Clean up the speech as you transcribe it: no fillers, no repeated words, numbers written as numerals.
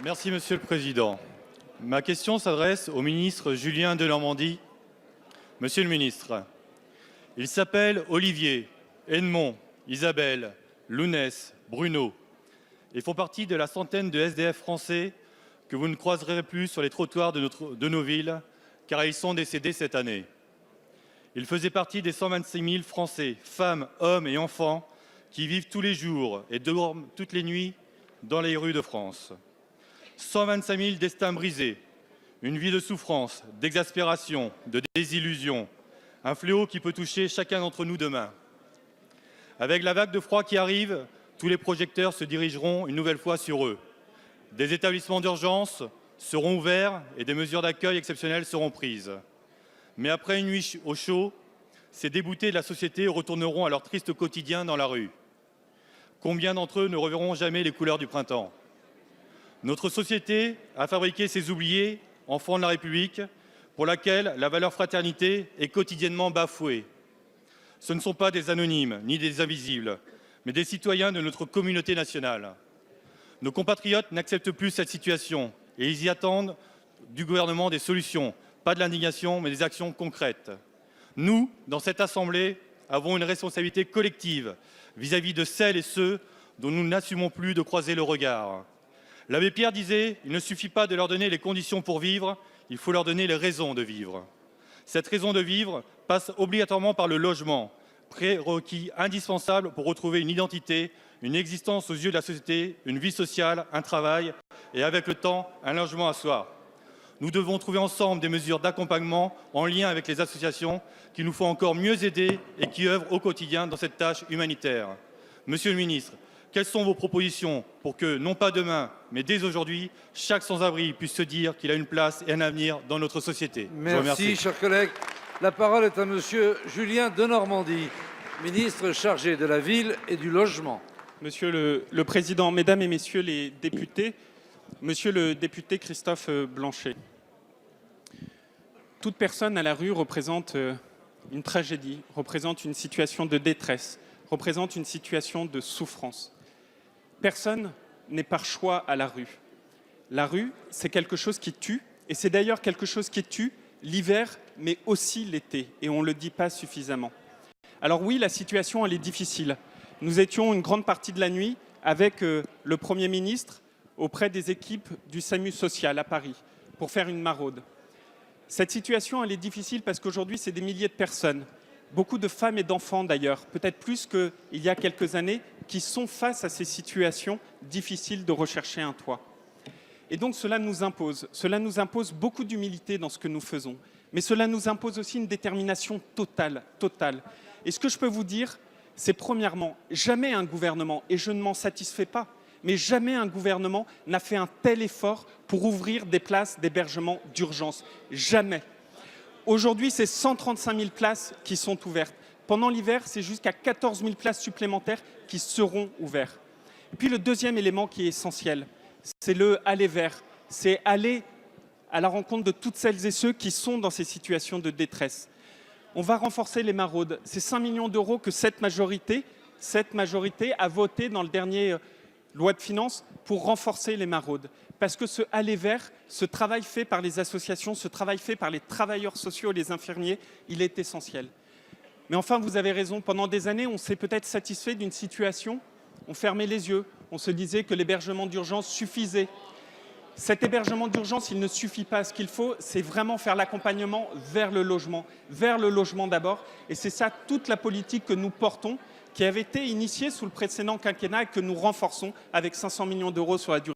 Merci Monsieur le Président. Ma question s'adresse au ministre Julien Denormandie. Monsieur le ministre, ils s'appellent Olivier, Edmond, Isabelle, Lounès, Bruno et font partie de la centaine de SDF français que vous ne croiserez plus sur les trottoirs de nos villes car ils sont décédés cette année. Ils faisaient partie des 126 000 Français, femmes, hommes et enfants qui vivent tous les jours et dorment toutes les nuits dans les rues de France. 125 000 destins brisés, une vie de souffrance, d'exaspération, de désillusion, un fléau qui peut toucher chacun d'entre nous demain. Avec la vague de froid qui arrive, tous les projecteurs se dirigeront une nouvelle fois sur eux. Des établissements d'urgence seront ouverts et des mesures d'accueil exceptionnelles seront prises. Mais après une nuit au chaud, ces déboutés de la société retourneront à leur triste quotidien dans la rue. Combien d'entre eux ne reverront jamais les couleurs du printemps? Notre société a fabriqué ces oubliés, enfants de la République, pour laquelle la valeur fraternité est quotidiennement bafouée. Ce ne sont pas des anonymes ni des invisibles, mais des citoyens de notre communauté nationale. Nos compatriotes n'acceptent plus cette situation et ils y attendent du gouvernement des solutions, pas de l'indignation, mais des actions concrètes. Nous, dans cette Assemblée, avons une responsabilité collective vis-à-vis de celles et ceux dont nous n'assumons plus de croiser le regard. L'abbé Pierre disait « Il ne suffit pas de leur donner les conditions pour vivre, il faut leur donner les raisons de vivre ». Cette raison de vivre passe obligatoirement par le logement, prérequis indispensable pour retrouver une identité, une existence aux yeux de la société, une vie sociale, un travail et avec le temps, un logement à soi. Nous devons trouver ensemble des mesures d'accompagnement en lien avec les associations qui nous font encore mieux aider et qui œuvrent au quotidien dans cette tâche humanitaire. Monsieur le ministre, quelles sont vos propositions pour que, non pas demain, mais dès aujourd'hui, chaque sans-abri puisse se dire qu'il a une place et un avenir dans notre société? Merci, cher collègue. La parole est à Monsieur Julien Denormandie, ministre chargé de la Ville et du Logement. Monsieur le Président, Mesdames et Messieurs les députés, Monsieur le député Christophe Blanchet, toute personne à la rue représente une tragédie, représente une situation de détresse, représente une situation de souffrance. Personne n'est par choix à la rue. La rue, c'est quelque chose qui tue, et c'est d'ailleurs quelque chose qui tue l'hiver, mais aussi l'été, et on ne le dit pas suffisamment. Alors oui, la situation, elle est difficile. Nous étions une grande partie de la nuit avec le Premier ministre auprès des équipes du SAMU social à Paris pour faire une maraude. Cette situation, elle est difficile parce qu'aujourd'hui, c'est des milliers de personnes, beaucoup de femmes et d'enfants d'ailleurs, peut-être plus qu'il y a quelques années, qui sont face à ces situations difficiles de rechercher un toit. Et donc cela nous impose beaucoup d'humilité dans ce que nous faisons, mais cela nous impose aussi une détermination totale. Et ce que je peux vous dire, c'est premièrement, jamais un gouvernement, et je ne m'en satisfais pas, mais jamais un gouvernement n'a fait un tel effort pour ouvrir des places d'hébergement d'urgence. Jamais. Aujourd'hui, c'est 135 000 places qui sont ouvertes. Pendant l'hiver, c'est jusqu'à 14 000 places supplémentaires qui seront ouvertes. Et puis le deuxième élément qui est essentiel, c'est le aller vers. C'est aller à la rencontre de toutes celles et ceux qui sont dans ces situations de détresse. On va renforcer les maraudes. C'est 5 millions d'euros que cette majorité a voté dans le dernier loi de finances pour renforcer les maraudes. Parce que ce aller vers, ce travail fait par les associations, ce travail fait par les travailleurs sociaux et les infirmiers, il est essentiel. Mais enfin, vous avez raison, pendant des années, on s'est peut-être satisfait d'une situation, on fermait les yeux, on se disait que l'hébergement d'urgence suffisait. Cet hébergement d'urgence, il ne suffit pas. Ce qu'il faut, c'est vraiment faire l'accompagnement vers le logement d'abord. Et c'est ça toute la politique que nous portons, qui avait été initiée sous le précédent quinquennat et que nous renforçons avec 500 millions d'euros sur la durée.